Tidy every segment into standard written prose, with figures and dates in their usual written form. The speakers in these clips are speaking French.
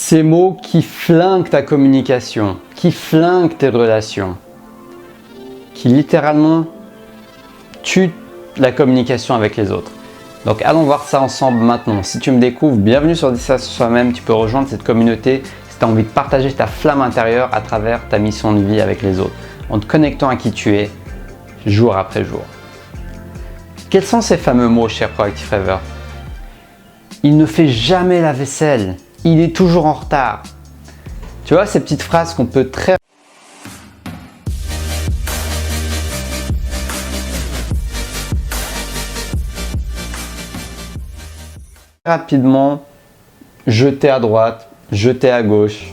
Ces mots qui flinguent ta communication, qui flinguent tes relations, qui littéralement tuent la communication avec les autres. Donc allons voir ça ensemble maintenant. Si tu me découvres, bienvenue sur Dis ça sur soi-même. Tu peux rejoindre cette communauté si tu as envie de partager ta flamme intérieure à travers ta mission de vie avec les autres, en te connectant à qui tu es jour après jour. Quels sont ces fameux mots, cher Proactive Rêveur? Il ne fait jamais la vaisselle. Il est toujours en retard. Tu vois, ces petites phrases qu'on peut très rapidement jeter à droite, jeter à gauche.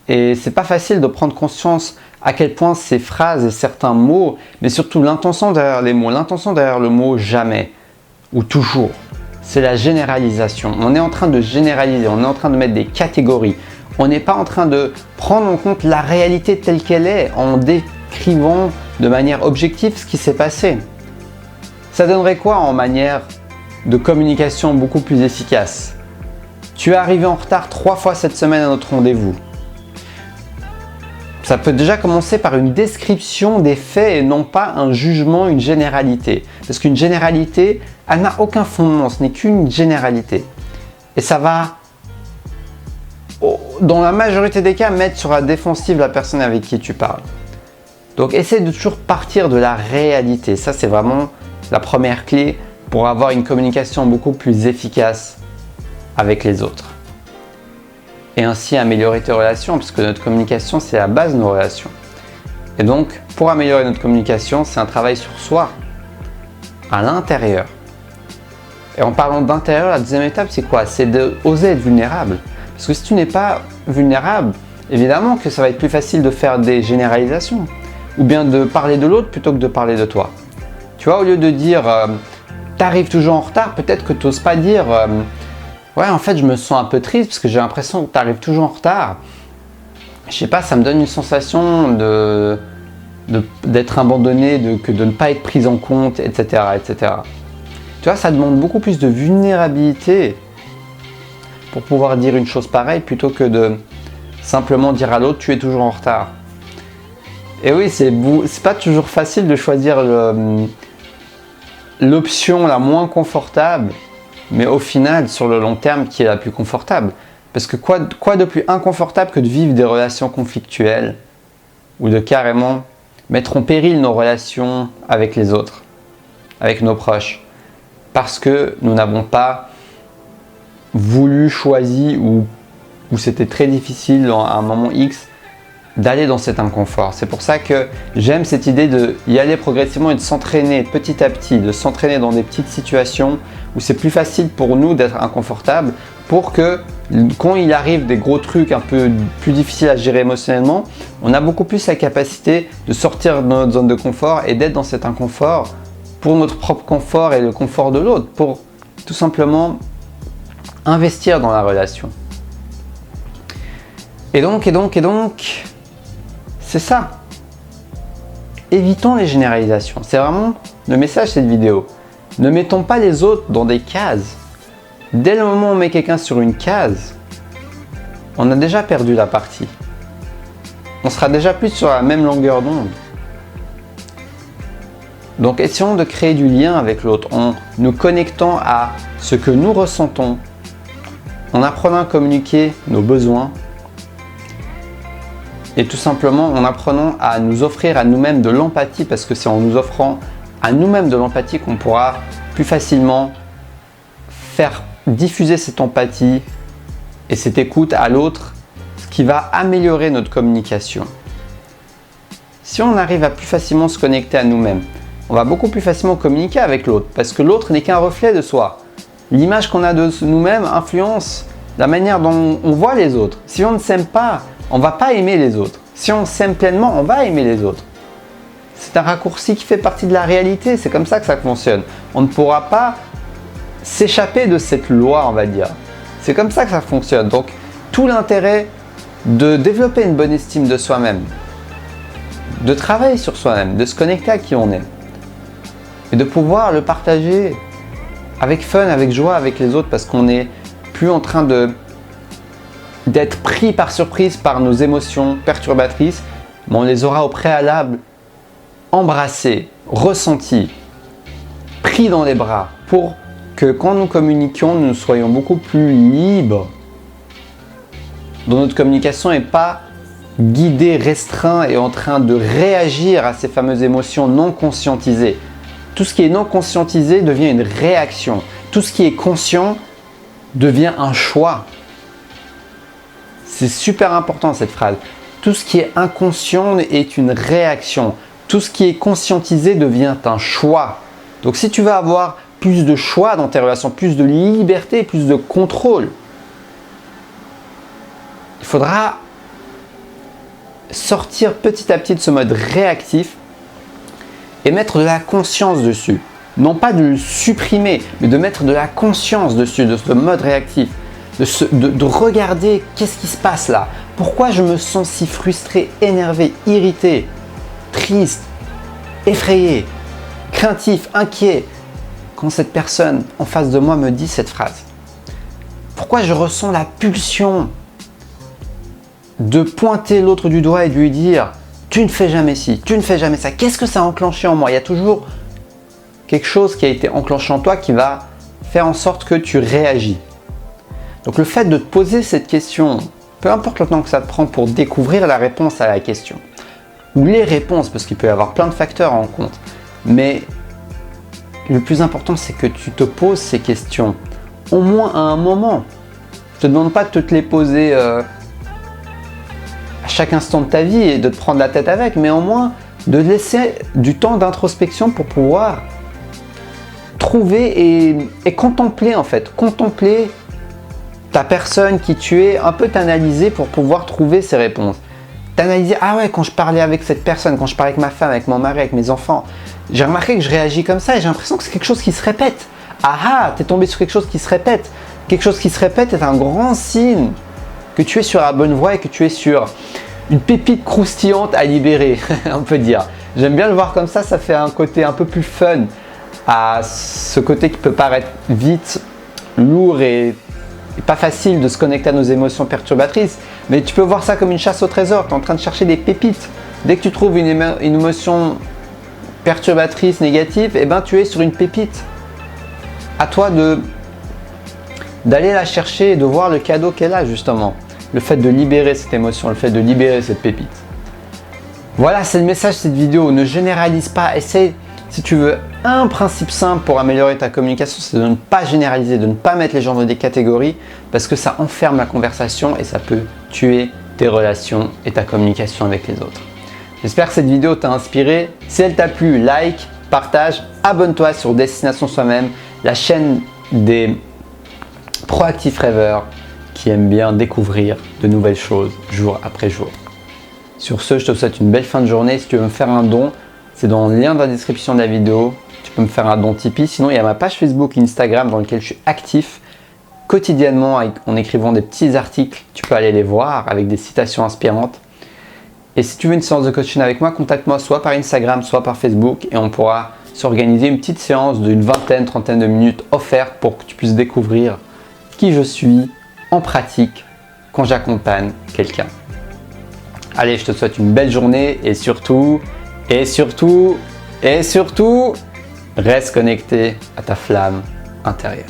Et c'est pas facile de prendre conscience à quel point ces phrases et certains mots, mais surtout l'intention derrière les mots, l'intention derrière le mot jamais ou toujours, c'est la généralisation. On est en train de généraliser, on est en train de mettre des catégories. On n'est pas en train de prendre en compte la réalité telle qu'elle est en décrivant de manière objective ce qui s'est passé. Ça donnerait quoi en manière de communication beaucoup plus efficace? Tu es arrivé en retard 3 fois cette semaine à notre rendez-vous. Ça peut déjà commencer par une description des faits et non pas un jugement, une généralité. Parce qu'une généralité, elle n'a aucun fondement, ce n'est qu'une généralité. Et ça va, dans la majorité des cas, mettre sur la défensive la personne avec qui tu parles. Donc essaie de toujours partir de la réalité. Ça, c'est vraiment la première clé pour avoir une communication beaucoup plus efficace avec les autres. Et ainsi améliorer tes relations, parce que notre communication, c'est la base de nos relations. Et donc, pour améliorer notre communication, c'est un travail sur soi, à l'intérieur. Et en parlant d'intérieur, la deuxième étape, c'est quoi? C'est d'oser être vulnérable. Parce que si tu n'es pas vulnérable, évidemment que ça va être plus facile de faire des généralisations, ou bien de parler de l'autre plutôt que de parler de toi. Tu vois, au lieu de dire t'arrives toujours en retard, peut-être que tu n'oses pas dire ouais, en fait, je me sens un peu triste parce que j'ai l'impression que tu arrives toujours en retard. Je sais pas, ça me donne une sensation d'être abandonné, de ne pas être pris en compte, etc., etc. Tu vois, ça demande beaucoup plus de vulnérabilité pour pouvoir dire une chose pareille plutôt que de simplement dire à l'autre tu es toujours en retard. Et oui, c'est pas toujours facile de choisir l'option la moins confortable, mais au final, sur le long terme, qui est la plus confortable. Parce que quoi de plus inconfortable que de vivre des relations conflictuelles ou de carrément mettre en péril nos relations avec les autres, avec nos proches, parce que nous n'avons pas voulu, choisi ou c'était très difficile à un moment X d'aller dans cet inconfort. C'est pour ça que j'aime cette idée d'y aller progressivement et de s'entraîner petit à petit, de s'entraîner dans des petites situations où c'est plus facile pour nous d'être inconfortable pour que quand il arrive des gros trucs un peu plus difficiles à gérer émotionnellement, on a beaucoup plus la capacité de sortir de notre zone de confort et d'être dans cet inconfort pour notre propre confort et le confort de l'autre, pour tout simplement investir dans la relation. Et donc, c'est ça. Évitons les généralisations. C'est vraiment le message de cette vidéo. Ne mettons pas les autres dans des cases. Dès le moment où on met quelqu'un sur une case, on a déjà perdu la partie. On sera déjà plus sur la même longueur d'onde. Donc essayons de créer du lien avec l'autre en nous connectant à ce que nous ressentons, en apprenant à communiquer nos besoins, et tout simplement en apprenant à nous offrir à nous-mêmes de l'empathie, parce que c'est en nous offrant à nous-mêmes de l'empathie qu'on pourra plus facilement faire diffuser cette empathie et cette écoute à l'autre, ce qui va améliorer notre communication. Si on arrive à plus facilement se connecter à nous-mêmes, on va beaucoup plus facilement communiquer avec l'autre, parce que l'autre n'est qu'un reflet de soi. L'image qu'on a de nous-mêmes influence la manière dont on voit les autres. Si on ne s'aime pas, on ne va pas aimer les autres. Si on s'aime pleinement, on va aimer les autres. C'est un raccourci qui fait partie de la réalité. C'est comme ça que ça fonctionne. On ne pourra pas s'échapper de cette loi, on va dire. C'est comme ça que ça fonctionne. Donc, tout l'intérêt de développer une bonne estime de soi-même, de travailler sur soi-même, de se connecter à qui on est et de pouvoir le partager avec fun, avec joie avec les autres, parce qu'on n'est plus en train de d'être pris par surprise par nos émotions perturbatrices, mais on les aura au préalable embrassées, ressenties, pris dans les bras pour que quand nous communiquions, nous soyons beaucoup plus libres dans notre communication et pas guidés, restreints et en train de réagir à ces fameuses émotions non conscientisées. Tout ce qui est non conscientisé devient une réaction. Tout ce qui est conscient devient un choix. C'est super important cette phrase. Tout ce qui est inconscient est une réaction. Tout ce qui est conscientisé devient un choix. Donc si tu veux avoir plus de choix dans tes relations, plus de liberté, plus de contrôle, il faudra sortir petit à petit de ce mode réactif et mettre de la conscience dessus. Non pas de le supprimer, mais de mettre de la conscience dessus, de ce mode réactif. De regarder qu'est-ce qui se passe là. Pourquoi je me sens si frustré, énervé, irrité, triste, effrayé, craintif, inquiet quand cette personne en face de moi me dit cette phrase. Pourquoi je ressens la pulsion de pointer l'autre du doigt et de lui dire « tu ne fais jamais ci, tu ne fais jamais ça ». Qu'est-ce que ça a enclenché en moi? Il y a toujours quelque chose qui a été enclenché en toi qui va faire en sorte que tu réagis. Donc le fait de te poser cette question, peu importe le temps que ça te prend pour découvrir la réponse à la question, ou les réponses, parce qu'il peut y avoir plein de facteurs en compte, mais le plus important c'est que tu te poses ces questions, au moins à un moment. Je ne te demande pas de te les poser à chaque instant de ta vie et de te prendre la tête avec, mais au moins de laisser du temps d'introspection pour pouvoir trouver et contempler en fait, contempler ta personne, qui tu es, un peu t'analyser pour pouvoir trouver ces réponses. T'analyser, ah ouais, quand je parlais avec cette personne, quand je parlais avec ma femme, avec mon mari, avec mes enfants, j'ai remarqué que je réagis comme ça et j'ai l'impression que c'est quelque chose qui se répète. Ah ah, t'es tombé sur quelque chose qui se répète. Quelque chose qui se répète est un grand signe que tu es sur la bonne voie et que tu es sur une pépite croustillante à libérer, on peut dire. J'aime bien le voir comme ça fait un côté un peu plus fun à ce côté qui peut paraître vite lourd et pas facile de se connecter à nos émotions perturbatrices, mais tu peux voir ça comme une chasse au trésor. Tu es en train de chercher des pépites. Dès que tu trouves une émotion perturbatrice, négative, eh ben, tu es sur une pépite. À toi d'aller la chercher et de voir le cadeau qu'elle a justement. Le fait de libérer cette émotion, le fait de libérer cette pépite. Voilà, c'est le message de cette vidéo. Ne généralise pas. Essaye, si tu veux, un principe simple pour améliorer ta communication, c'est de ne pas généraliser, de ne pas mettre les gens dans des catégories parce que ça enferme la conversation et ça peut tuer tes relations et ta communication avec les autres. J'espère que cette vidéo t'a inspiré. Si elle t'a plu, like, partage, abonne-toi sur Destination Soi-même, la chaîne des proactifs rêveurs qui aiment bien découvrir de nouvelles choses jour après jour. Sur ce, je te souhaite une belle fin de journée. Si tu veux me faire un don, c'est dans le lien dans la description de la vidéo. Tu peux me faire un don Tipeee. Sinon, il y a ma page Facebook et Instagram dans lequel je suis actif quotidiennement en écrivant des petits articles. Tu peux aller les voir avec des citations inspirantes. Et si tu veux une séance de coaching avec moi, contacte-moi soit par Instagram, soit par Facebook et on pourra s'organiser une petite séance d'une vingtaine, trentaine de minutes offerte pour que tu puisses découvrir qui je suis en pratique quand j'accompagne quelqu'un. Allez, je te souhaite une belle journée et surtout, reste connecté à ta flamme intérieure.